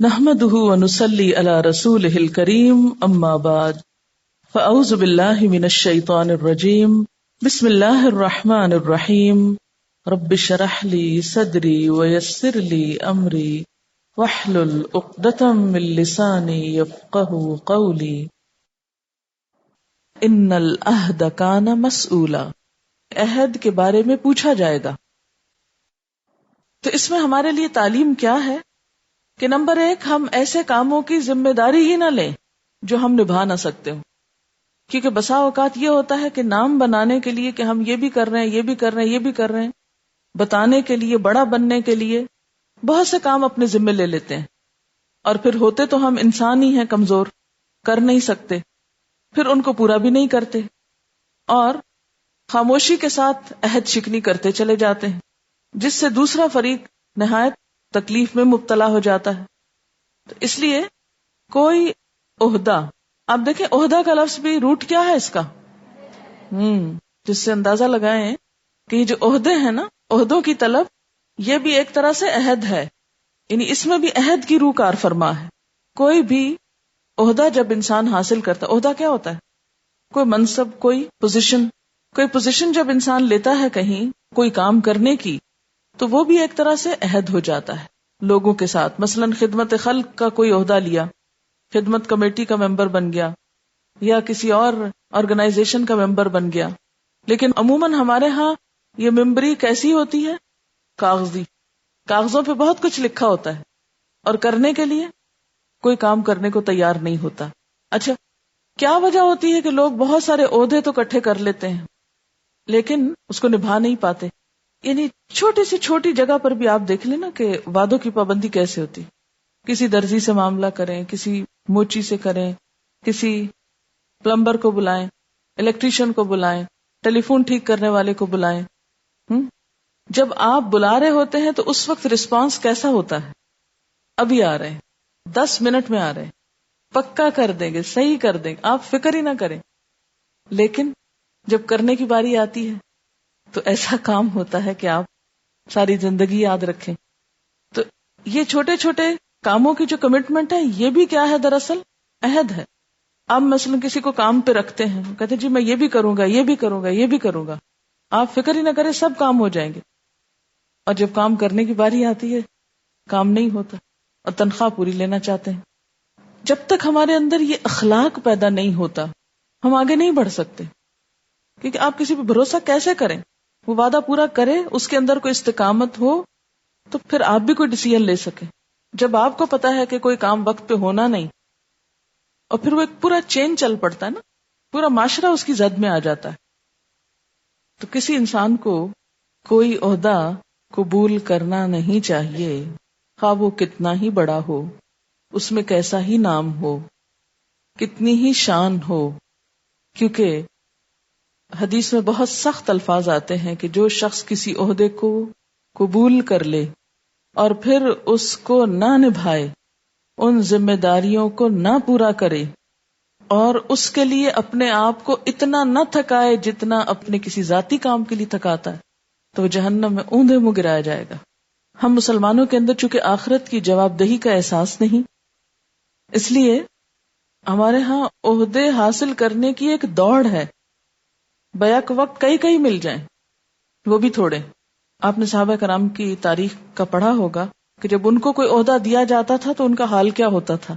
نحمده ونصلي على رسوله الكريم اما بعد فاعوذ بالله من الشيطان الرجيم بسم الله الرحمن الرحيم رب اشرح لي صدري ويسر لي امري واحلل عقدة من لساني يفقهوا قولي ان العهد كان مسؤولا، عہد کے بارے میں پوچھا جائے گا۔ تو اس میں ہمارے لیے تعلیم کیا ہے کہ نمبر 1، ہم ایسے کاموں کی ذمہ داری ہی نہ لیں جو ہم نبھا نہ سکتے ہوں، کیونکہ بسا اوقات یہ ہوتا ہے کہ نام بنانے کے لیے کہ ہم یہ بھی کر رہے ہیں، یہ بھی کر رہے ہیں، یہ بھی کر رہے ہیں، بتانے کے لیے، بڑا بننے کے لیے بہت سے کام اپنے ذمہ لے لیتے ہیں، اور پھر ہوتے تو ہم انسان ہی ہیں، کمزور، کر نہیں سکتے، پھر ان کو پورا بھی نہیں کرتے اور خاموشی کے ساتھ عہد شکنی کرتے چلے جاتے ہیں، جس سے دوسرا فریق نہایت تکلیف میں مبتلا ہو جاتا ہے۔ تو اس لیے کوئی عہدہ، آپ دیکھیں عہدہ کا لفظ بھی روٹ کیا ہے اس کا، جس سے اندازہ لگائیں کہ یہ جو عہدے ہیں نا، عہدوں کی طلب، یہ بھی ایک طرح سے عہد ہے، یعنی اس میں بھی عہد کی روح کار فرما ہے۔ کوئی بھی عہدہ جب انسان حاصل کرتا ہے، عہدہ کیا ہوتا ہے؟ کوئی منصب، کوئی پوزیشن جب انسان لیتا ہے کہیں کوئی کام کرنے کی، تو وہ بھی ایک طرح سے عہد ہو جاتا ہے لوگوں کے ساتھ۔ مثلا خدمت خلق کا کوئی عہدہ لیا، خدمت کمیٹی کا ممبر بن گیا یا کسی اور آرگنائزیشن کا ممبر بن گیا، لیکن عموماً ہمارے ہاں یہ ممبری کیسی ہوتی ہے؟ کاغذی، کاغذوں پہ بہت کچھ لکھا ہوتا ہے اور کرنے کے لیے کوئی کام کرنے کو تیار نہیں ہوتا۔ اچھا، کیا وجہ ہوتی ہے کہ لوگ بہت سارے عہدے تو اکٹھے کر لیتے ہیں لیکن اس کو نبھا نہیں پاتے؟ یعنی چھوٹی سی چھوٹی جگہ پر بھی آپ دیکھ لیں نا کہ وعدوں کی پابندی کیسے ہوتی، کسی درزی سے معاملہ کریں، کسی موچی سے کریں، کسی پلمبر کو بلائیں، الیکٹریشین کو بلائیں، ٹیلی فون ٹھیک کرنے والے کو بلائیں، جب آپ بلا رہے ہوتے ہیں تو اس وقت رسپانس کیسا ہوتا ہے؟ ابھی آ رہے ہیں، 10 منٹ میں آ رہے ہیں، پکا کر دیں گے، صحیح کر دیں گے، آپ فکر ہی نہ کریں۔ لیکن جب کرنے کی باری آتی ہے تو ایسا کام ہوتا ہے کہ آپ ساری زندگی یاد رکھیں۔ تو یہ چھوٹے چھوٹے کاموں کی جو کمٹمنٹ ہے، یہ بھی کیا ہے؟ دراصل عہد ہے۔ آپ مثلا کسی کو کام پہ رکھتے ہیں، کہتے ہیں جی میں یہ بھی کروں گا، یہ بھی کروں گا، یہ بھی کروں گا، آپ فکر ہی نہ کریں، سب کام ہو جائیں گے، اور جب کام کرنے کی باری آتی ہے کام نہیں ہوتا اور تنخواہ پوری لینا چاہتے ہیں۔ جب تک ہمارے اندر یہ اخلاق پیدا نہیں ہوتا ہم آگے نہیں بڑھ سکتے، کیونکہ آپ کسی پہ بھروسہ کیسے کریں؟ وہ وعدہ پورا کرے، اس کے اندر کوئی استقامت ہو تو پھر آپ بھی کوئی ڈیسیژن لے سکیں۔ جب آپ کو پتا ہے کہ کوئی کام وقت پہ ہونا نہیں، اور پھر وہ ایک پورا چین چل پڑتا ہے نا، پورا معاشرہ اس کی زد میں آ جاتا ہے۔ تو کسی انسان کو کوئی عہدہ قبول کرنا نہیں چاہیے، خواہ وہ کتنا ہی بڑا ہو، اس میں کیسا ہی نام ہو، کتنی ہی شان ہو، کیونکہ حدیث میں بہت سخت الفاظ آتے ہیں کہ جو شخص کسی عہدے کو قبول کر لے اور پھر اس کو نہ نبھائے، ان ذمہ داریوں کو نہ پورا کرے اور اس کے لیے اپنے آپ کو اتنا نہ تھکائے جتنا اپنے کسی ذاتی کام کے لیے تھکاتا ہے، تو وہ جہنم میں اوندھے منہ گرایا جائے گا۔ ہم مسلمانوں کے اندر چونکہ آخرت کی جواب دہی کا احساس نہیں، اس لیے ہمارے ہاں عہدے حاصل کرنے کی ایک دوڑ ہے، بیک وقت کئی مل جائیں، وہ بھی تھوڑے۔ آپ نے صحابہ کرام کی تاریخ کا پڑھا ہوگا کہ جب ان کو کوئی عہدہ دیا جاتا تھا تو ان کا حال کیا ہوتا تھا۔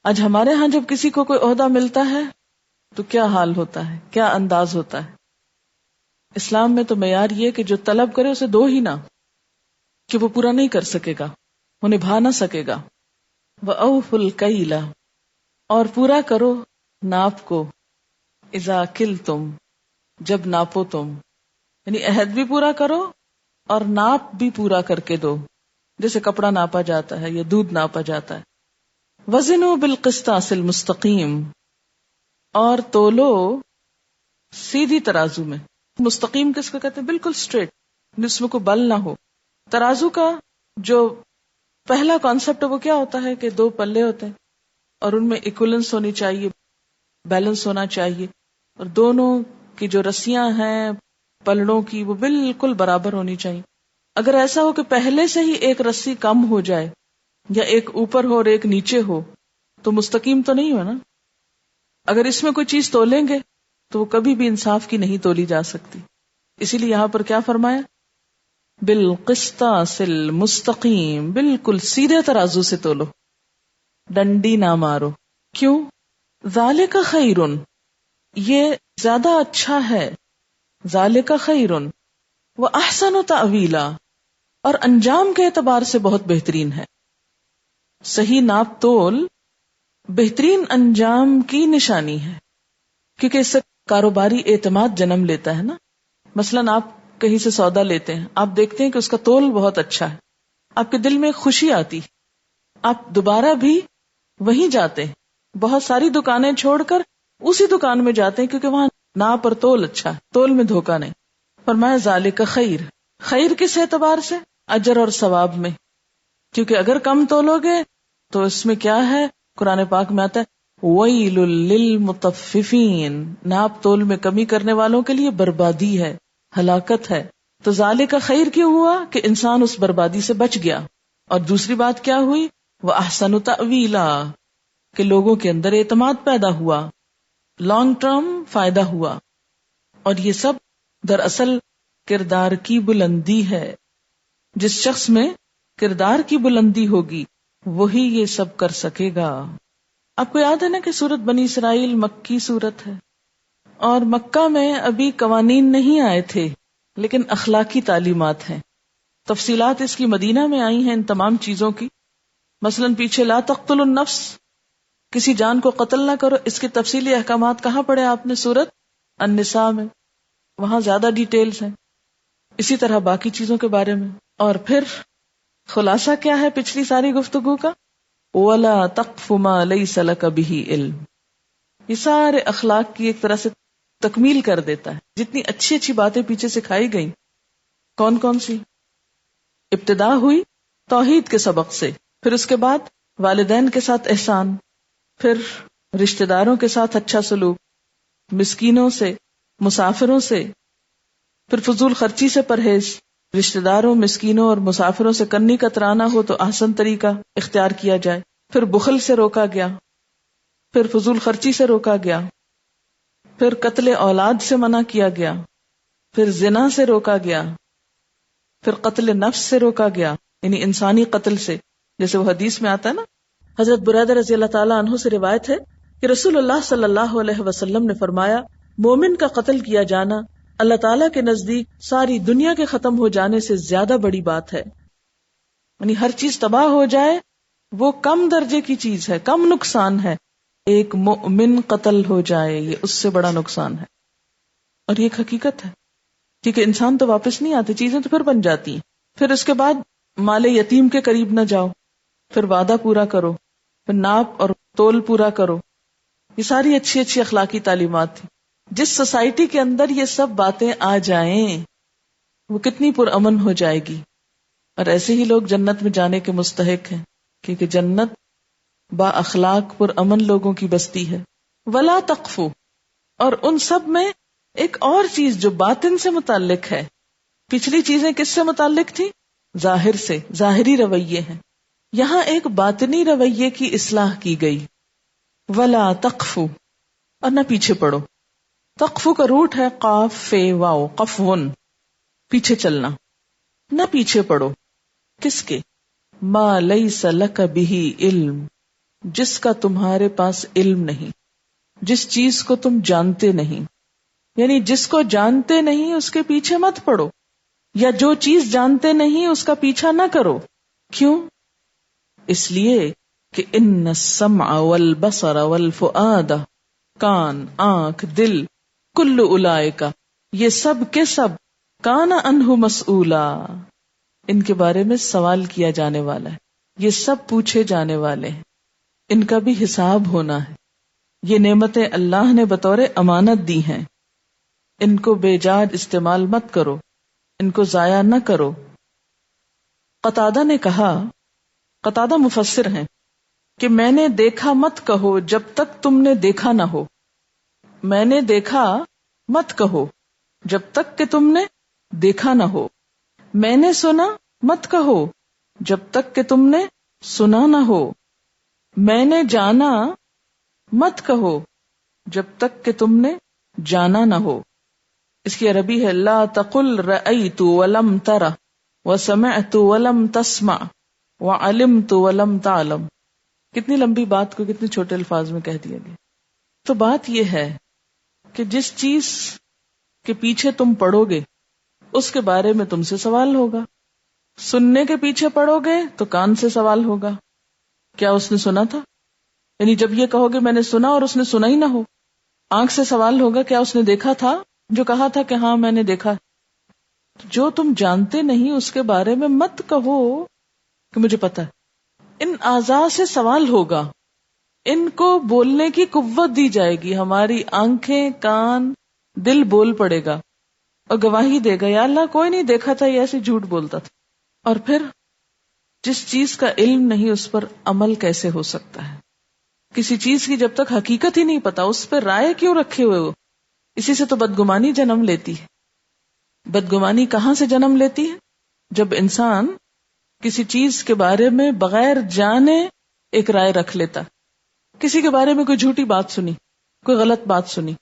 آج ہمارے ہاں جب کسی کو کوئی عہدہ ملتا ہے تو کیا حال ہوتا ہے، کیا انداز ہوتا ہے۔ اسلام میں تو معیار یہ کہ جو طلب کرے اسے دو ہی نہ، کہ وہ پورا نہیں کر سکے گا، وہ نبھا نہ سکے گا۔ وَأَوْفُوا الْكَيْلَ، اور پورا کرو ناپ کو، اِذَا كِلْتُمْ، جب ناپو تم، یعنی عہد بھی پورا کرو اور ناپ بھی پورا کر کے دو، جیسے کپڑا ناپا جاتا ہے یا دودھ ناپا جاتا ہے۔ وزنوا بالقسطاس المستقیم، اور تولو سیدھی ترازو میں۔ مستقیم کس کو کہتے ہیں؟ بالکل اسٹریٹ، جس میں کوئی بل نہ ہو۔ ترازو کا جو پہلا کانسیپٹ وہ کیا ہوتا ہے کہ 2 پلے ہوتے ہیں اور ان میں ایکولنس ہونی چاہیے، بیلنس ہونا چاہیے، اور دونوں کی جو رسیاں ہیں پلڑوں کی وہ بالکل برابر ہونی چاہیے۔ اگر ایسا ہو کہ پہلے سے ہی ایک رسی کم ہو جائے یا ایک اوپر ہو اور ایک نیچے ہو تو مستقیم تو نہیں ہو نا. اگر اس میں کوئی چیز تولیں گے تو وہ کبھی بھی انصاف کی نہیں تولی جا سکتی. اسی لیے یہاں پر کیا فرمایا؟ بالقسطاس المستقیم، بالکل سیدھے ترازو سے تولو، ڈنڈی نہ مارو. کیوں؟ ذالک خیرن، یہ زیادہ اچھا ہے، ذالک خیرن واحسن تأویلا، اور انجام کے اعتبار سے بہت بہترین ہے. صحیح ناپ تول بہترین انجام کی نشانی ہے، کیونکہ اس سے کاروباری اعتماد جنم لیتا ہے نا. مثلاً آپ کہیں سے سودا لیتے ہیں، آپ دیکھتے ہیں کہ اس کا تول بہت اچھا ہے، آپ کے دل میں خوشی آتی، آپ دوبارہ بھی وہیں جاتے ہیں. بہت ساری دکانیں چھوڑ کر اسی دکان میں جاتے ہیں کیونکہ وہاں ناپ اور تول اچھا ہے، تول میں دھوکہ نہیں. فرمایا ذالک خیر، خیر کس اعتبار سے؟ اجر اور ثواب میں. کیونکہ اگر کم تولو گے تو اس میں کیا ہے؟ قرآن پاک میں آتا ہے ویل للمطففین، ناپ تول میں کمی کرنے والوں کے لیے بربادی ہے، ہلاکت ہے. تو ذالک خیر کیوں ہوا؟ کہ انسان اس بربادی سے بچ گیا. اور دوسری بات کیا ہوئی؟ وَأَحْسَنُ تَأْوِيلًا، کہ لوگوں کے اندر اعتماد پیدا ہوا، لانگ ٹرم فائدہ ہوا. اور یہ سب دراصل کردار کی بلندی ہے. جس شخص میں کردار کی بلندی ہوگی وہی یہ سب کر سکے گا. آپ کو یاد ہے نا کہ سورت بنی اسرائیل مکی سورت ہے، اور مکہ میں ابھی قوانین نہیں آئے تھے لیکن اخلاقی تعلیمات ہیں. تفصیلات اس کی مدینہ میں آئی ہیں ان تمام چیزوں کی. مثلاً پیچھے لا تقتلوا النفس، کسی جان کو قتل نہ کرو، اس کے تفصیلی احکامات کہاں پڑھے آپ نے؟ سورت النساء میں، وہاں زیادہ ڈیٹیلز ہیں. اسی طرح باقی چیزوں کے بارے میں. اور پھر خلاصہ کیا ہے پچھلی ساری گفتگو کا؟ وَلَا تَقْفُ مَا لَيْسَ لَكَ بِهِ عِلْمٌ. یہ سارے اخلاق کی ایک طرح سے تکمیل کر دیتا ہے. جتنی اچھی اچھی باتیں پیچھے سکھائی گئیں، کون کون سی؟ ابتدا ہوئی توحید کے سبق سے، پھر اس کے بعد والدین کے ساتھ احسان، پھر رشتہ داروں کے ساتھ اچھا سلوک، مسکینوں سے، مسافروں سے، پھر فضول خرچی سے پرہیز، رشتہ داروں، مسکینوں اور مسافروں سے کنی کترانا ہو تو احسن طریقہ اختیار کیا جائے، پھر بخل سے روکا گیا، پھر فضول خرچی سے روکا گیا، پھر قتل اولاد سے منع کیا گیا، پھر زنا سے روکا گیا، پھر قتل نفس سے روکا گیا، یعنی انسانی قتل سے، جیسے وہ حدیث میں آتا ہے نا. حضرت بریدہ رضی اللہ تعالیٰ عنہ سے روایت ہے کہ رسول اللہ صلی اللہ علیہ وسلم نے فرمایا، مومن کا قتل کیا جانا اللہ تعالیٰ کے نزدیک ساری دنیا کے ختم ہو جانے سے زیادہ بڑی بات ہے. یعنی ہر چیز تباہ ہو جائے وہ کم درجے کی چیز ہے، کم نقصان ہے. ایک مومن قتل ہو جائے یہ اس سے بڑا نقصان ہے. اور یہ ایک حقیقت ہے، کیونکہ انسان تو واپس نہیں آتے، چیزیں تو پھر بن جاتی ہیں. پھر اس کے بعد مال یتیم کے قریب نہ جاؤ، پھر وعدہ پورا کرو، پھر ناپ اور تول پورا کرو. یہ ساری اچھی اچھی اخلاقی تعلیمات تھی. جس سوسائٹی کے اندر یہ سب باتیں آ جائیں وہ کتنی پرامن ہو جائے گی. اور ایسے ہی لوگ جنت میں جانے کے مستحق ہیں، کیونکہ جنت با اخلاق پرامن لوگوں کی بستی ہے. ولا تقفو، اور ان سب میں ایک اور چیز جو باطن سے متعلق ہے. پچھلی چیزیں کس سے متعلق تھی؟ ظاہر سے، ظاہری رویے ہیں. یہاں ایک باطنی رویے کی اصلاح کی گئی. ولا تقفو، اور نہ پیچھے پڑو. تقفو کا روٹ ہے قاف فے واو، قفون، پیچھے چلنا. نہ پیچھے پڑو کس کے؟ ما لیس لک بہ علم، جس کا تمہارے پاس علم نہیں، جس چیز کو تم جانتے نہیں. یعنی جس کو جانتے نہیں اس کے پیچھے مت پڑو، یا جو چیز جانتے نہیں اس کا پیچھا نہ کرو. کیوں؟ اس لیے کہ ان السمع والبصر والفؤاد، کان، آنکھ، دل، کل اولئک، یہ سب کے سب، کان عنہ مسئولا، ان کے بارے میں سوال کیا جانے والا ہے. یہ سب پوچھے جانے والے ہیں، ان کا بھی حساب ہونا ہے. یہ نعمتیں اللہ نے بطور امانت دی ہیں، ان کو بے جا استعمال مت کرو، ان کو ضائع نہ کرو. قتادہ نے کہا، قتادہ مفسر ہیں، کہ میں نے دیکھا مت کہو جب تک تم نے دیکھا نہ ہو. میں نے دیکھا مت کہو جب تک کہ تم نے دیکھا نہ ہو. میں نے سنا مت کہو جب تک کہ تم نے سنا نہ ہو، میں نے جانا مت کہو جب تک کہ تم نے جانا نہ ہو. اس کی عربی ہے لا تقل رأیت ولم تر وسمعت ولم تسمع وعلمت ولم تعلم. کتنی لمبی بات کو کتنے چھوٹے الفاظ میں کہہ دیا گیا. تو بات یہ ہے کہ جس چیز کے پیچھے تم پڑو گے اس کے بارے میں تم سے سوال ہوگا. سننے کے پیچھے پڑو گے تو کان سے سوال ہوگا، کیا اس نے سنا تھا؟ یعنی جب یہ کہو گے میں نے سنا اور اس نے سنا ہی نہ ہو. آنکھ سے سوال ہوگا، کیا اس نے دیکھا تھا جو کہا تھا کہ ہاں میں نے دیکھا. جو تم جانتے نہیں اس کے بارے میں مت کہو کہ مجھے پتا ہے. ان اعضاء سے سوال ہوگا، ان کو بولنے کی قوت دی جائے گی. ہماری آنکھیں، کان، دل بول پڑے گا اور گواہی دے گا یا اللہ کوئی نہیں دیکھا تھا، یہ ایسے جھوٹ بولتا تھا. اور پھر جس چیز کا علم نہیں اس پر عمل کیسے ہو سکتا ہے؟ کسی چیز کی جب تک حقیقت ہی نہیں پتا اس پہ رائے کیوں رکھے ہوئے ہو؟ اسی سے تو بدگمانی جنم لیتی ہے. بدگمانی کہاں سے جنم لیتی ہے؟ جب انسان کسی چیز کے بارے میں بغیر جانے ایک رائے رکھ لیتا. کسی کے بارے میں کوئی جھوٹی بات سنی، کوئی غلط بات سنی،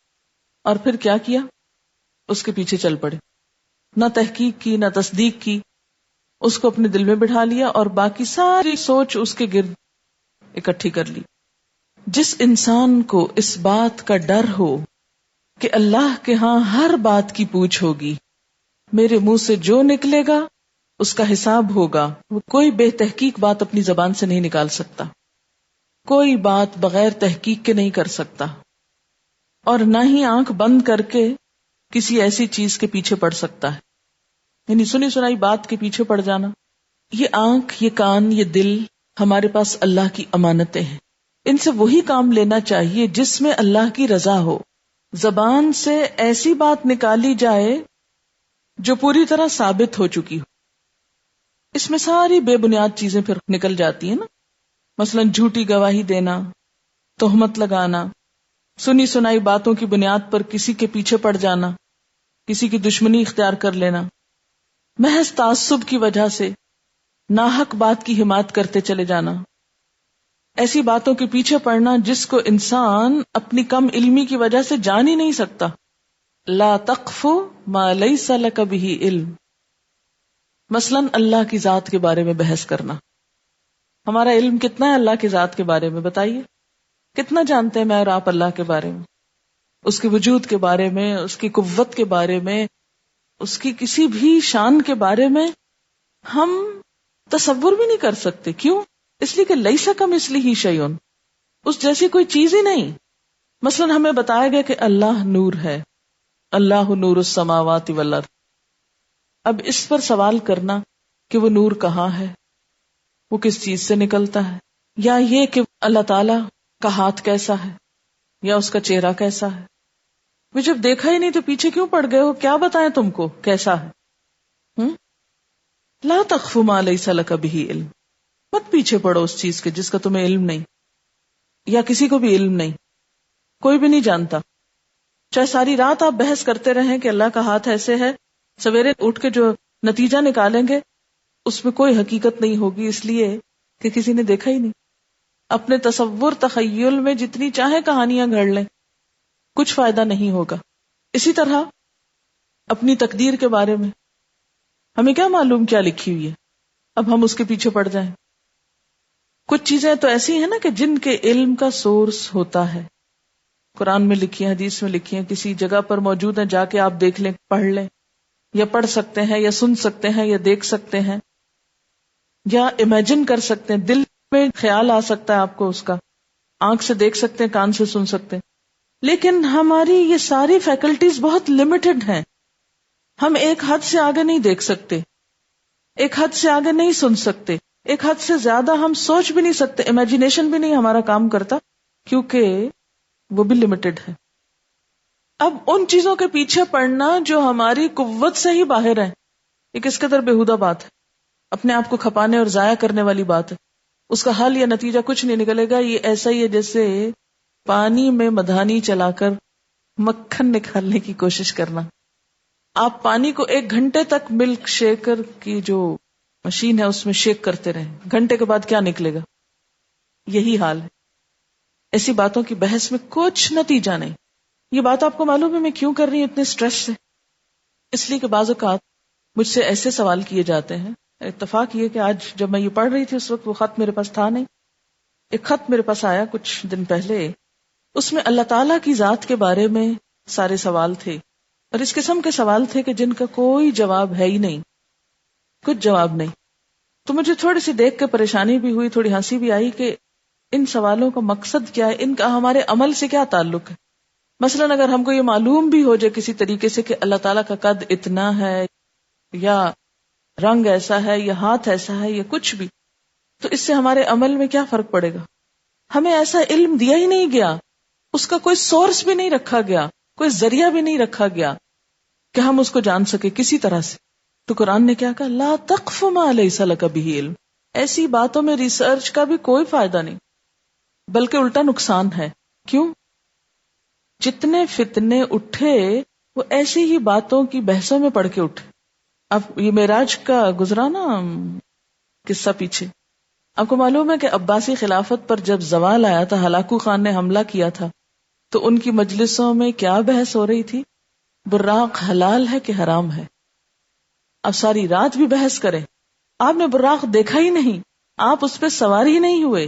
اور پھر کیا کیا؟ اس کے پیچھے چل پڑے. نہ تحقیق کی، نہ تصدیق کی، اس کو اپنے دل میں بٹھا لیا اور باقی ساری سوچ اس کے گرد اکٹھی کر لی. جس انسان کو اس بات کا ڈر ہو کہ اللہ کے ہاں ہر بات کی پوچھ ہوگی، میرے منہ سے جو نکلے گا اس کا حساب ہوگا، وہ کوئی بے تحقیق بات اپنی زبان سے نہیں نکال سکتا، کوئی بات بغیر تحقیق کے نہیں کر سکتا، اور نہ ہی آنکھ بند کر کے کسی ایسی چیز کے پیچھے پڑ سکتا ہے. یعنی سنی سنائی بات کے پیچھے پڑ جانا. یہ آنکھ، یہ کان، یہ دل ہمارے پاس اللہ کی امانتیں ہیں. ان سے وہی کام لینا چاہیے جس میں اللہ کی رضا ہو. زبان سے ایسی بات نکالی جائے جو پوری طرح ثابت ہو چکی ہو. اس میں ساری بے بنیاد چیزیں پھر نکل جاتی ہیں نا. مثلا جھوٹی گواہی دینا، تہمت لگانا، سنی سنائی باتوں کی بنیاد پر کسی کے پیچھے پڑ جانا، کسی کی دشمنی اختیار کر لینا، محض تعصب کی وجہ سے ناحق بات کی حمایت کرتے چلے جانا، ایسی باتوں کے پیچھے پڑنا جس کو انسان اپنی کم علمی کی وجہ سے جان ہی نہیں سکتا. لا تقف ما لیس لک بہ علم. مثلا اللہ کی ذات کے بارے میں بحث کرنا. ہمارا علم کتنا ہے اللہ کی ذات کے بارے میں؟ بتائیے کتنا جانتے ہیں میں اور آپ اللہ کے بارے میں، اس کے وجود کے بارے میں، اس کی قوت کے بارے میں، اس کی کسی بھی شان کے بارے میں ہم تصور بھی نہیں کر سکتے. کیوں؟ اس لیے کہ لیس کمثلہ شیء، اس جیسی کوئی چیز ہی نہیں. مثلا ہمیں بتایا گیا کہ اللہ نور ہے، اللہ نور السماوات والارض. اب اس پر سوال کرنا کہ وہ نور کہاں ہے، وہ کس چیز سے نکلتا ہے، یا یہ کہ اللہ تعالی کا ہاتھ کیسا ہے یا اس کا چہرہ کیسا ہے. وہ جب دیکھا ہی نہیں تو پیچھے کیوں پڑ گئے ہو؟ کیا بتائیں تم کو کیسا ہے؟ لا تخف ما لیس لک بہ علم. مت پیچھے پڑو اس چیز کے جس کا تمہیں علم نہیں، یا کسی کو بھی علم نہیں، کوئی بھی نہیں جانتا. چاہے ساری رات آپ بحث کرتے رہیں کہ اللہ کا ہاتھ ایسے ہے، سویرے اٹھ کے جو نتیجہ نکالیں گے اس میں کوئی حقیقت نہیں ہوگی، اس لیے کہ کسی نے دیکھا ہی نہیں. اپنے تصور تخیل میں جتنی چاہے کہانیاں گھڑ لیں، کچھ فائدہ نہیں ہوگا. اسی طرح اپنی تقدیر کے بارے میں ہمیں کیا معلوم کیا لکھی ہوئی ہے، اب ہم اس کے پیچھے پڑ جائیں. کچھ چیزیں تو ایسی ہیں نا کہ جن کے علم کا سورس ہوتا ہے، قرآن میں لکھی ہیں، حدیث میں لکھی ہیں، کسی جگہ پر موجود ہیں، جا کے آپ دیکھ لیں، پڑھ لیں، یا پڑھ سکتے ہیں، یا سن سکتے ہیں، یا دیکھ سکتے ہیں، یا امیجن کر سکتے ہیں، دل میں خیال آ سکتا ہے آپ کو اس کا، آنکھ سے دیکھ سکتے ہیں، کان سے سن سکتے ہیں. لیکن ہماری یہ ساری فیکلٹیز بہت لمیٹڈ ہیں. ہم ایک حد سے آگے نہیں دیکھ سکتے، ایک حد سے آگے نہیں سن سکتے، ایک حد سے زیادہ ہم سوچ بھی نہیں سکتے، امیجنیشن بھی نہیں ہمارا کام کرتا، کیونکہ وہ بھی لمیٹڈ ہے. اب ان چیزوں کے پیچھے پڑنا جو ہماری قوت سے ہی باہر ہیں، یہ کس قدر بیہودہ بات ہے، اپنے آپ کو کھپانے اور ضائع کرنے والی بات ہے. اس کا حل یا نتیجہ کچھ نہیں نکلے گا. یہ ایسا ہی ہے جیسے پانی میں مدھانی چلا کر مکھن نکالنے کی کوشش کرنا. آپ پانی کو 1 گھنٹے تک ملک شیکر کی جو مشین ہے اس میں شیک کرتے رہیں، گھنٹے کے بعد کیا نکلے گا؟ یہی حال ہے. ایسی باتوں کی بحث میں کچھ نتیجہ نہیں. یہ بات آپ کو معلوم ہے میں کیوں کر رہی ہوں اتنے سٹریس سے؟ اس لیے کہ بعض اوقات مجھ سے ایسے سوال کیے جاتے ہیں. اتفاق یہ کہ آج جب میں یہ پڑھ رہی تھی اس وقت وہ خط میرے پاس تھا نہیں. ایک خط میرے پاس آیا کچھ دن پہلے، اس میں اللہ تعالیٰ کی ذات کے بارے میں سارے سوال تھے، اور اس قسم کے سوال تھے کہ جن کا کوئی جواب ہے ہی نہیں، کچھ جواب نہیں. تو مجھے تھوڑی سی دیکھ کے پریشانی بھی ہوئی، تھوڑی ہنسی بھی آئی کہ ان سوالوں کا مقصد کیا ہے، ان کا ہمارے عمل سے کیا تعلق ہے. مثلاً اگر ہم کو یہ معلوم بھی ہو جائے کسی طریقے سے کہ اللہ تعالیٰ کا قد اتنا ہے، یا رنگ ایسا ہے، یا ہاتھ ایسا ہے، یا کچھ بھی، تو اس سے ہمارے عمل میں کیا فرق پڑے گا؟ ہمیں ایسا علم دیا ہی نہیں گیا، اس کا کوئی سورس بھی نہیں رکھا گیا، کوئی ذریعہ بھی نہیں رکھا گیا کہ ہم اس کو جان سکے کسی طرح سے. تو قرآن نے کیا کہا؟ لا تقف ما لیس لک بہ علم. ایسی باتوں میں ریسرچ کا بھی کوئی فائدہ نہیں، بلکہ الٹا نقصان ہے. کیوں؟ جتنے فتنے اٹھے وہ ایسی ہی باتوں کی بحثوں میں پڑھ کے اٹھے. اب یہ معراج کا گزرا نا قصہ پیچھے، آپ کو معلوم ہے کہ عباسی خلافت پر جب زوال آیا تھا، ہلاکو خان نے حملہ کیا تھا، تو ان کی مجلسوں میں کیا بحث ہو رہی تھی؟ براق حلال ہے کہ حرام ہے. اب ساری رات بھی بحث کریں، آپ نے براق دیکھا ہی نہیں، آپ اس پہ سوار ہی نہیں ہوئے،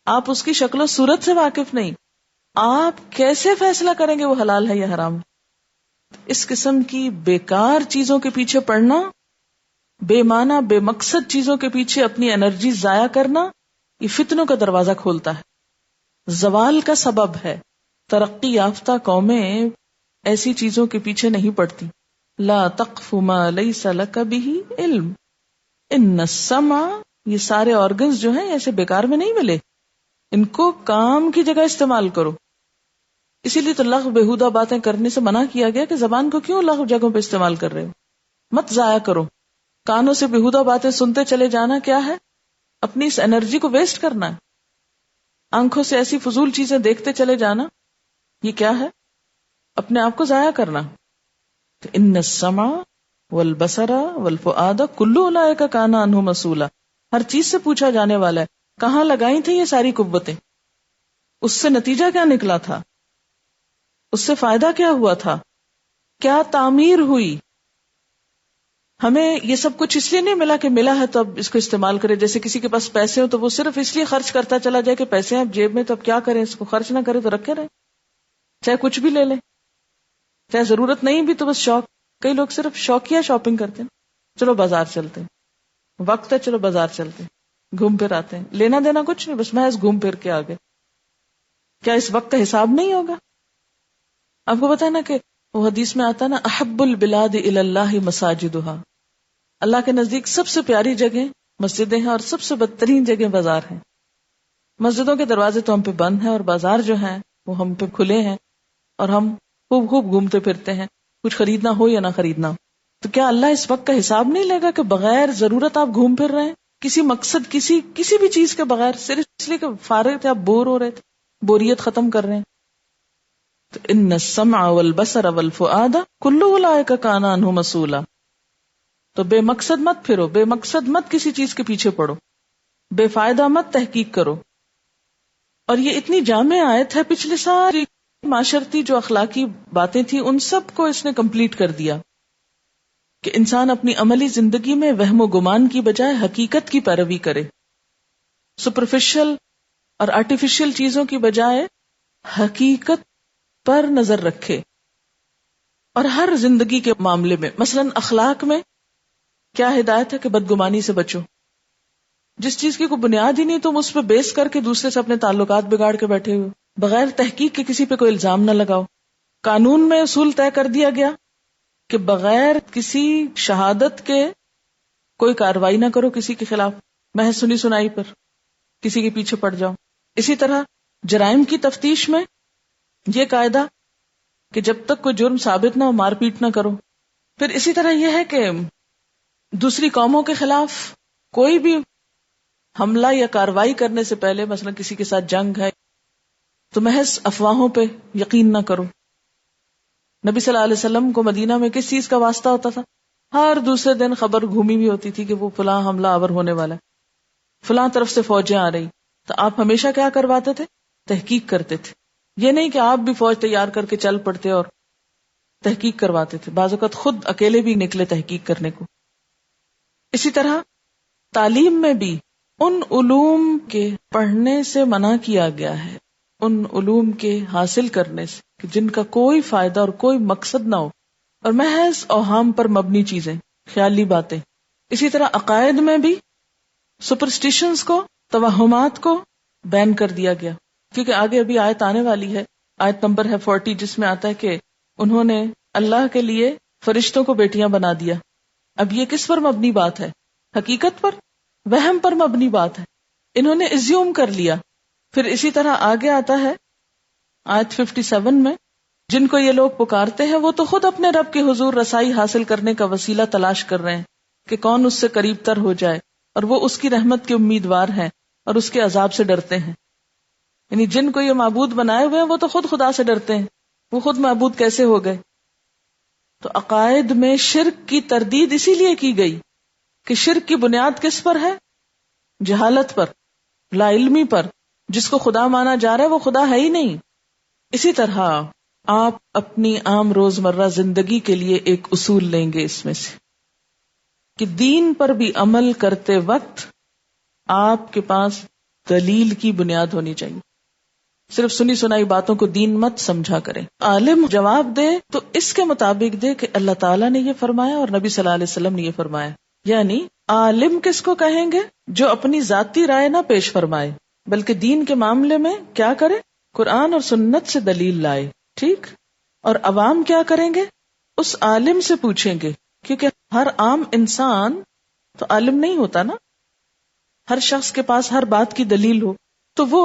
آپ اس کی شکل و صورت سے واقف نہیں، آپ کیسے فیصلہ کریں گے وہ حلال ہے یا حرام؟ اس قسم کی بیکار چیزوں کے پیچھے پڑنا، بے معنی بے مقصد چیزوں کے پیچھے اپنی انرجی ضائع کرنا، یہ فتنوں کا دروازہ کھولتا ہے، زوال کا سبب ہے. ترقی یافتہ قومیں ایسی چیزوں کے پیچھے نہیں پڑتی. لا تقف ما لیس لک بہ علم ان السمع. یہ سارے آرگنز جو ہیں ایسے بیکار میں نہیں ملے، ان کو کام کی جگہ استعمال کرو. اسی لیے تو لغو بےہودہ باتیں کرنے سے منع کیا گیا کہ زبان کو کیوں لغو جگہوں پہ استعمال کر رہے ہو، مت ضائع کرو. کانوں سے بےہودہ باتیں سنتے چلے جانا کیا ہے؟ اپنی اس انرجی کو ویسٹ کرنا ہے. آنکھوں سے ایسی فضول چیزیں دیکھتے چلے جانا، یہ کیا ہے؟ اپنے آپ کو ضائع کرنا. ان السمع والبصر والفؤاد کل اولئک کان عنہ مسئولا. ہر چیز سے پوچھا جانے والا ہے. کہاں لگائی تھی یہ ساری قوتیں؟ اس سے نتیجہ کیا نکلا تھا؟ اس سے فائدہ کیا ہوا تھا؟ کیا تعمیر ہوئی؟ ہمیں یہ سب کچھ اس لیے نہیں ملا کہ ملا ہے تو اب اس کو استعمال کرے. جیسے کسی کے پاس پیسے ہو تو وہ صرف اس لیے خرچ کرتا چلا جائے کہ پیسے ہیں اب جیب میں تو اب کیا کریں، اس کو خرچ نہ کرے تو رکھے رہے، چاہے کچھ بھی لے لیں، چاہے ضرورت نہیں بھی تو بس شوق. کئی لوگ صرف شوقیہ شاپنگ کرتے ہیں، چلو بازار چلتے ہیں، وقت ہے چلو بازار چلتے ہیں، گھوم پھر آتے ہیں، لینا دینا کچھ نہیں، بس محض گھوم پھر کے آگے. کیا اس وقت کا حساب نہیں ہوگا؟ آپ کو پتا ہے نا کہ وہ حدیث میں آتا نا احب البلاد الی اللہ مساجدها، اللہ کے نزدیک سب سے پیاری جگہ مسجدیں ہیں اور سب سے بدترین جگہ بازار ہیں. مسجدوں کے دروازے تو ہم پہ بند ہیں اور بازار جو ہیں وہ ہم پہ کھلے ہیں، اور ہم خوب خوب گھومتے پھرتے ہیں، کچھ خریدنا ہو یا نہ خریدنا. تو کیا اللہ اس وقت کا حساب نہیں لے گا کہ بغیر ضرورت آپ گھوم پھر رہے ہیں، کسی مقصد کسی بھی چیز کے بغیر، صرف اس لیے کہ فارغ تھے، آپ بور ہو رہے تھے، بوریت ختم کر رہے ہیں. تو ان السمع والبصر والفؤاد کل اولئک کان عنہ مسئولا. تو بے مقصد مت پھرو، بے مقصد مت کسی چیز کے پیچھے پڑو، بے فائدہ مت تحقیق کرو. اور یہ اتنی جامع آیت ہے، پچھلے ساری معاشرتی جو اخلاقی باتیں تھیں ان سب کو اس نے کمپلیٹ کر دیا کہ انسان اپنی عملی زندگی میں وہم و گمان کی بجائے حقیقت کی پیروی کرے، سپرفیشل اور آرٹیفیشل چیزوں کی بجائے حقیقت پر نظر رکھے. اور ہر زندگی کے معاملے میں، مثلاً اخلاق میں کیا ہدایت ہے کہ بدگمانی سے بچو. جس چیز کی کوئی بنیاد ہی نہیں تم اس پہ بیس کر کے دوسرے سے اپنے تعلقات بگاڑ کے بیٹھے ہوئے، بغیر تحقیق کے کسی پہ کوئی الزام نہ لگاؤ. قانون میں اصول طے کر دیا گیا کہ بغیر کسی شہادت کے کوئی کارروائی نہ کرو کسی کے خلاف، محض سنی سنائی پر کسی کے پیچھے پڑ جاؤ. اسی طرح جرائم کی تفتیش میں یہ قاعدہ کہ جب تک کوئی جرم ثابت نہ ہو مار پیٹ نہ کرو. پھر اسی طرح یہ ہے کہ دوسری قوموں کے خلاف کوئی بھی حملہ یا کارروائی کرنے سے پہلے، مثلا کسی کے ساتھ جنگ ہے، تو محض افواہوں پہ یقین نہ کرو. نبی صلی اللہ علیہ وسلم کو مدینہ میں کس چیز کا واسطہ ہوتا تھا؟ ہر دوسرے دن خبر گھومی ہوئی ہوتی تھی کہ وہ فلاں حملہ آور ہونے والا ہے، فلاں طرف سے فوجیں آ رہی. تو آپ ہمیشہ کیا کرواتے تھے؟ تحقیق کرتے تھے. یہ نہیں کہ آپ بھی فوج تیار کر کے چل پڑتے اور تحقیق کرواتے تھے، بعض اوقات خود اکیلے بھی نکلے تحقیق کرنے کو. اسی طرح تعلیم میں بھی ان علوم کے پڑھنے سے منع کیا گیا ہے، ان علوم کے حاصل کرنے سے کہ جن کا کوئی فائدہ اور کوئی مقصد نہ ہو، اور محض اوہام پر مبنی چیزیں، خیالی باتیں. اسی طرح عقائد میں بھی سپرسٹیشنز کو، توہمات کو بین کر دیا گیا، کیونکہ آگے ابھی آیت آنے والی ہے، آیت نمبر ہے 40، جس میں آتا ہے کہ انہوں نے اللہ کے لیے فرشتوں کو بیٹیاں بنا دیا. اب یہ کس پر مبنی بات ہے؟ حقیقت پر، وہم پر مبنی بات ہے. انہوں نے ایزیوم کر لیا. پھر اسی طرح آگے آتا ہے آیت 57 میں، جن کو یہ لوگ پکارتے ہیں وہ تو خود اپنے رب کے حضور رسائی حاصل کرنے کا وسیلہ تلاش کر رہے ہیں کہ کون اس سے قریب تر ہو جائے، اور وہ اس کی رحمت کے امیدوار ہیں اور اس کے عذاب سے ڈرتے ہیں. یعنی جن کو یہ معبود بنائے ہوئے ہیں وہ تو خود خدا سے ڈرتے ہیں، وہ خود معبود کیسے ہو گئے. تو عقائد میں شرک کی تردید اسی لیے کی گئی کہ شرک کی بنیاد کس پر ہے؟ جہالت پر، لا علمی پر. جس کو خدا مانا جا رہا ہے وہ خدا ہے ہی نہیں. اسی طرح آپ اپنی عام روزمرہ زندگی کے لیے ایک اصول لیں گے اس میں سے کہ دین پر بھی عمل کرتے وقت آپ کے پاس دلیل کی بنیاد ہونی چاہیے. صرف سنی سنائی باتوں کو دین مت سمجھا کریں. عالم جواب دے تو اس کے مطابق دے کہ اللہ تعالیٰ نے یہ فرمایا اور نبی صلی اللہ علیہ وسلم نے یہ فرمایا. یعنی عالم کس کو کہیں گے؟ جو اپنی ذاتی رائے نہ پیش فرمائے بلکہ دین کے معاملے میں کیا کرے؟ قرآن اور سنت سے دلیل لائے. ٹھیک. اور عوام کیا کریں گے؟ اس عالم سے پوچھیں گے، کیونکہ ہر عام انسان تو عالم نہیں ہوتا نا. ہر شخص کے پاس ہر بات کی دلیل ہو تو وہ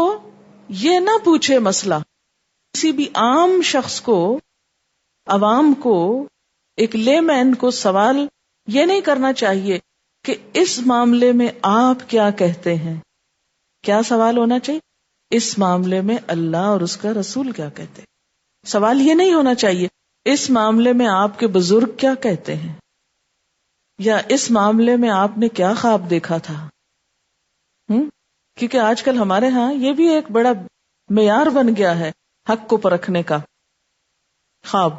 یہ نہ پوچھے مسئلہ. کسی بھی عام شخص کو، عوام کو، ایک لے مین کو سوال یہ نہیں کرنا چاہیے کہ اس معاملے میں آپ کیا کہتے ہیں. کیا سوال ہونا چاہیے؟ اس معاملے میں اللہ اور اس کا رسول کیا کہتے ہیں. سوال یہ نہیں ہونا چاہیے اس معاملے میں آپ کے بزرگ کیا کہتے ہیں، یا اس معاملے میں آپ نے کیا خواب دیکھا تھا. کیونکہ آج کل ہمارے ہاں یہ بھی ایک بڑا معیار بن گیا ہے حق کو پرکھنے کا. خواب،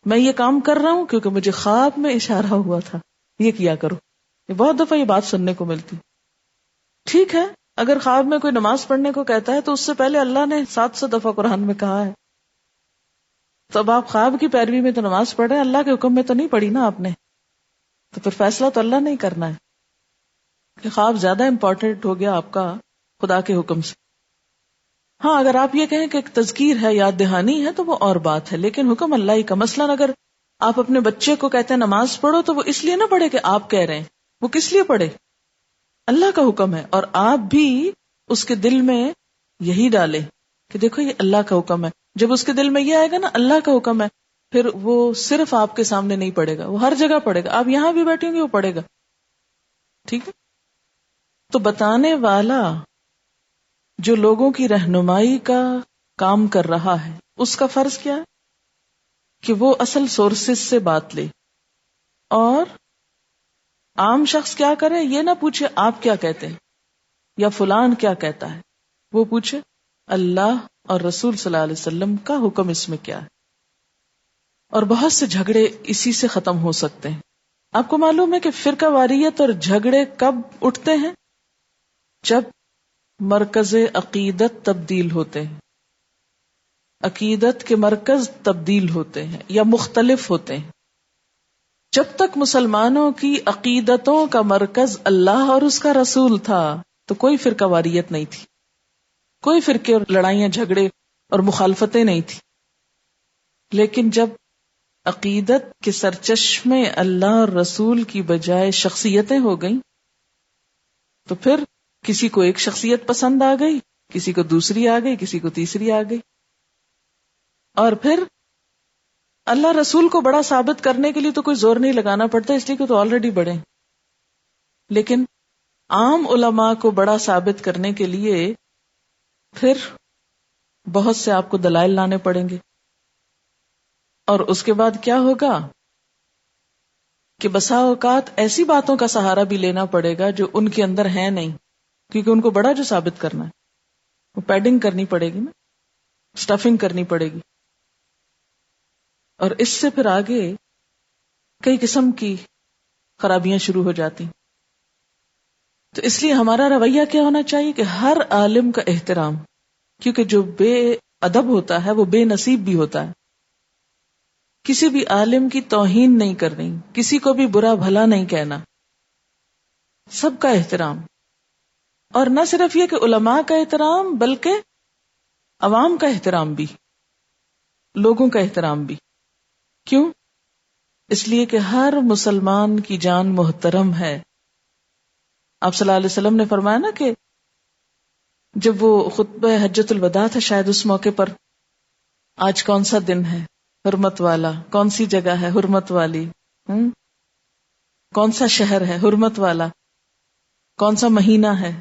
میں یہ کام کر رہا ہوں کیونکہ مجھے خواب میں اشارہ ہوا تھا، یہ کیا کرو. یہ بہت دفعہ یہ بات سننے کو ملتی. ٹھیک ہے، اگر خواب میں کوئی نماز پڑھنے کو کہتا ہے تو اس سے پہلے اللہ نے 700 دفعہ قرآن میں کہا ہے. تو اب آپ خواب کی پیروی میں تو نماز پڑھ رہے ہیں، اللہ کے حکم میں تو نہیں پڑھی نا آپ نے. تو پھر فیصلہ تو اللہ نہیں کرنا ہے کہ خواب زیادہ امپورٹنٹ ہو گیا آپ کا خدا کے حکم سے. ہاں اگر آپ یہ کہیں کہ ایک تذکیر ہے، یاد دہانی ہے، تو وہ اور بات ہے، لیکن حکم اللہ ہی کا. مثلاً اگر آپ اپنے بچے کو کہتے ہیں نماز پڑھو تو وہ اس لیے نہ پڑھے کہ آپ کہہ رہے ہیں، وہ کس لیے پڑھے؟ اللہ کا حکم ہے. اور آپ بھی اس کے دل میں یہی ڈالے کہ دیکھو یہ اللہ کا حکم ہے. جب اس کے دل میں یہ آئے گا نا اللہ کا حکم ہے، پھر وہ صرف آپ کے سامنے نہیں پڑھے گا، وہ ہر جگہ پڑھے گا. آپ یہاں بھی بیٹھیں گے وہ پڑھے گا. ٹھیک ہے. تو بتانے والا جو لوگوں کی رہنمائی کا کام کر رہا ہے اس کا فرض کیا ہے کہ وہ اصل سورسز سے بات لے. اور عام شخص کیا کرے؟ یہ نہ پوچھے آپ کیا کہتے ہیں یا فلان کیا کہتا ہے، وہ پوچھے اللہ اور رسول صلی اللہ علیہ وسلم کا حکم اس میں کیا ہے. اور بہت سے جھگڑے اسی سے ختم ہو سکتے ہیں. آپ کو معلوم ہے کہ فرقہ واریت اور جھگڑے کب اٹھتے ہیں؟ جب مرکز عقیدت تبدیل ہوتے ہیں، عقیدت کے مرکز تبدیل ہوتے ہیں یا مختلف ہوتے ہیں. جب تک مسلمانوں کی عقیدتوں کا مرکز اللہ اور اس کا رسول تھا تو کوئی فرقہ واریت نہیں تھی، کوئی فرقے اور لڑائیاں جھگڑے اور مخالفتیں نہیں تھی. لیکن جب عقیدت کے سرچشمے اللہ اور رسول کی بجائے شخصیتیں ہو گئیں تو پھر کسی کو ایک شخصیت پسند آ گئی، کسی کو دوسری آ گئی، کسی کو تیسری آ گئی. اور پھر اللہ رسول کو بڑا ثابت کرنے کے لیے تو کوئی زور نہیں لگانا پڑتا، اس لیے کہ تو آلریڈی بڑے. لیکن عام علماء کو بڑا ثابت کرنے کے لیے پھر بہت سے آپ کو دلائل لانے پڑیں گے. اور اس کے بعد کیا ہوگا کہ بسا اوقات ایسی باتوں کا سہارا بھی لینا پڑے گا جو ان کے اندر ہے نہیں، کیونکہ ان کو بڑا جو ثابت کرنا ہے، وہ پیڈنگ کرنی پڑے گی نا، سٹفنگ کرنی پڑے گی، اور اس سے پھر آگے کئی قسم کی خرابیاں شروع ہو جاتی. تو اس لیے ہمارا رویہ کیا ہونا چاہیے کہ ہر عالم کا احترام، کیونکہ جو بے ادب ہوتا ہے وہ بے نصیب بھی ہوتا ہے. کسی بھی عالم کی توہین نہیں کرنی، کسی کو بھی برا بھلا نہیں کہنا، سب کا احترام. اور نہ صرف یہ کہ علماء کا احترام بلکہ عوام کا احترام بھی، لوگوں کا احترام بھی. کیوں؟ اس لیے کہ ہر مسلمان کی جان محترم ہے. آپ صلی اللہ علیہ وسلم نے فرمایا نا کہ جب وہ خطبہ حجۃ الوداع تھا، شاید اس موقع پر، آج کون سا دن ہے حرمت والا، کون سی جگہ ہے حرمت والی، کون سا شہر ہے حرمت والا، کون سا مہینہ ہے،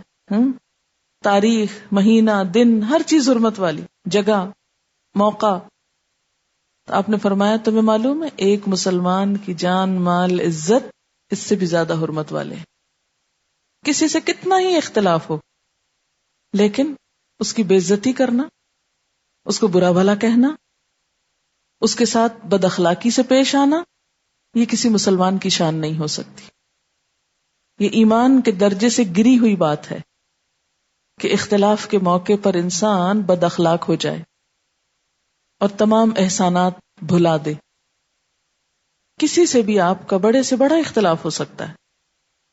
تاریخ، مہینہ، دن، ہر چیز حرمت والی، جگہ، موقع. تو آپ نے فرمایا تمہیں معلوم ہے ایک مسلمان کی جان، مال، عزت اس سے بھی زیادہ حرمت والے ہیں. کسی سے کتنا ہی اختلاف ہو لیکن اس کی بے عزتی کرنا، اس کو برا بھلا کہنا، اس کے ساتھ بد اخلاقی سے پیش آنا، یہ کسی مسلمان کی شان نہیں ہو سکتی. یہ ایمان کے درجے سے گری ہوئی بات ہے کہ اختلاف کے موقع پر انسان بد اخلاق ہو جائے اور تمام احسانات بھلا دے. کسی سے بھی آپ کا بڑے سے بڑا اختلاف ہو سکتا ہے،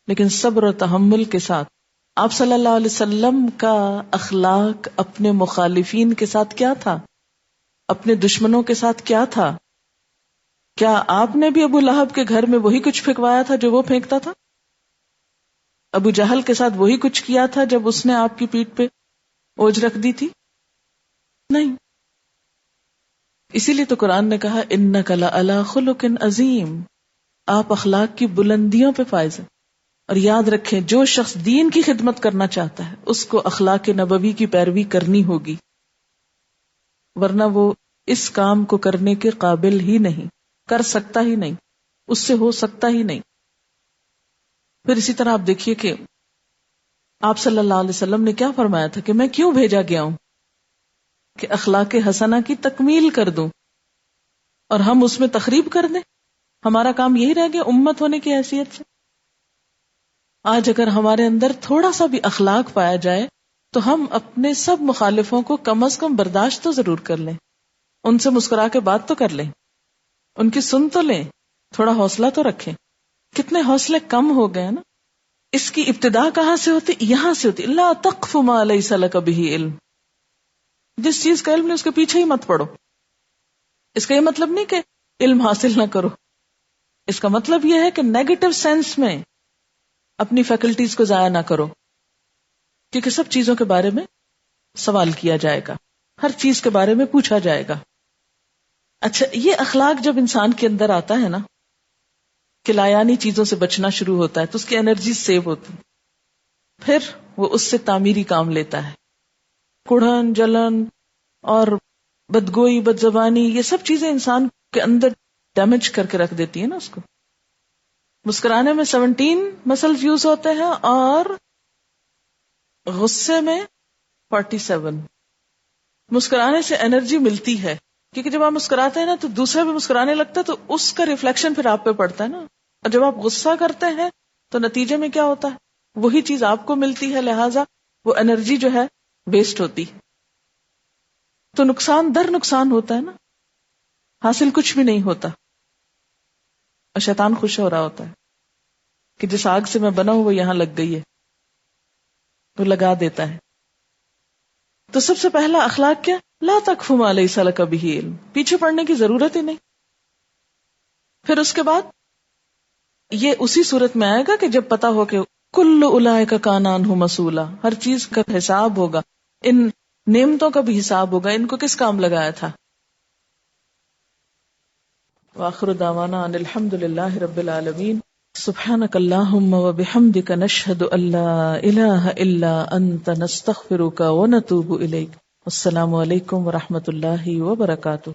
لیکن صبر و تحمل کے ساتھ. آپ صلی اللہ علیہ وسلم کا اخلاق اپنے مخالفین کے ساتھ کیا تھا؟ اپنے دشمنوں کے ساتھ کیا تھا؟ کیا آپ نے بھی ابو لہب کے گھر میں وہی کچھ پھینکوایا تھا جو وہ پھینکتا تھا؟ ابو جہل کے ساتھ وہی کچھ کیا تھا جب اس نے آپ کی پیٹھ پہ اوجھ رکھ دی تھی؟ نہیں. اسی لیے تو قرآن نے کہا اِنَّكَ لَعَلَىٰ خُلُقٍ عَظِيمٍ، آپ اخلاق کی بلندیوں پہ فائز ہیں. اور یاد رکھیں جو شخص دین کی خدمت کرنا چاہتا ہے اس کو اخلاق نبوی کی پیروی کرنی ہوگی، ورنہ وہ اس کام کو کرنے کے قابل ہی نہیں، کر سکتا ہی نہیں، اس سے ہو سکتا ہی نہیں. پھر اسی طرح آپ دیکھیے کہ آپ صلی اللہ علیہ وسلم نے کیا فرمایا تھا کہ میں کیوں بھیجا گیا ہوں؟ کہ اخلاق حسنہ کی تکمیل کر دوں اور ہم اس میں تخریب کر دیں. ہمارا کام یہی رہ گیا امت ہونے کی حیثیت سے. آج اگر ہمارے اندر تھوڑا سا بھی اخلاق پایا جائے تو ہم اپنے سب مخالفوں کو کم از کم برداشت تو ضرور کر لیں، ان سے مسکرا کے بات تو کر لیں، ان کی سن تو لیں، تھوڑا حوصلہ تو رکھیں. کتنے حوصلے کم ہو گئے نا. اس کی ابتدا کہاں سے ہوتی؟ یہاں سے ہوتی. لا تقف ما لیس لک بہ علم، جس چیز کا علم نہیں اس کے پیچھے ہی مت پڑو. اس کا یہ مطلب نہیں کہ علم حاصل نہ کرو، اس کا مطلب یہ ہے کہ نیگیٹو سینس میں اپنی فیکلٹیز کو ضائع نہ کرو، کیونکہ سب چیزوں کے بارے میں سوال کیا جائے گا، ہر چیز کے بارے میں پوچھا جائے گا. اچھا، یہ اخلاق جب انسان کے اندر آتا ہے نا کہ لایانی چیزوں سے بچنا شروع ہوتا ہے تو اس کی انرجی سیو ہوتی، پھر وہ اس سے تعمیری کام لیتا ہے. کڑھن، جلن اور بدگوئی، بد زبانی، یہ سب چیزیں انسان کے اندر ڈیمیج کر کے رکھ دیتی ہیں نا اس کو. مسکرانے میں 17 مسلز یوز ہوتے ہیں اور غصے میں 47. مسکرانے سے انرجی ملتی ہے، کیونکہ جب آپ مسکراتے ہیں نا تو دوسرا بھی مسکرانے لگتا ہے تو اس کا ریفلیکشن پھر آپ پہ پڑتا ہے نا. اور جب آپ غصہ کرتے ہیں تو نتیجے میں کیا ہوتا ہے؟ وہی چیز آپ کو ملتی ہے، لہٰذا وہ انرجی جو ہے ویسٹ ہوتی، تو نقصان در نقصان ہوتا ہے نا، حاصل کچھ بھی نہیں ہوتا. اور شیطان خوش ہو رہا ہوتا ہے کہ جس آگ سے میں بنا ہوں وہ یہاں لگ گئی ہے، تو لگا دیتا ہے. تو سب سے پہلا اخلاق کیا؟ لا تقف ما لیس لک بہ علم، پیچھے پڑنے کی ضرورت ہی نہیں. پھر اس کے بعد یہ اسی صورت میں آئے گا کہ جب پتا ہو کہ کل اولئک کان عنہ مسئولا، ہر چیز کا حساب ہوگا، ان نعمتوں کا بھی حساب ہوگا، ان کو کس کام لگایا تھا. وآخر دعوانا ان الحمد للہ رب العالمین. سبحانک اللہم وبحمدک نشہد ان لا الہ الا انت نستغفرک ونتوب الیک. السلام علیکم ورحمۃ اللہ وبرکاتہ.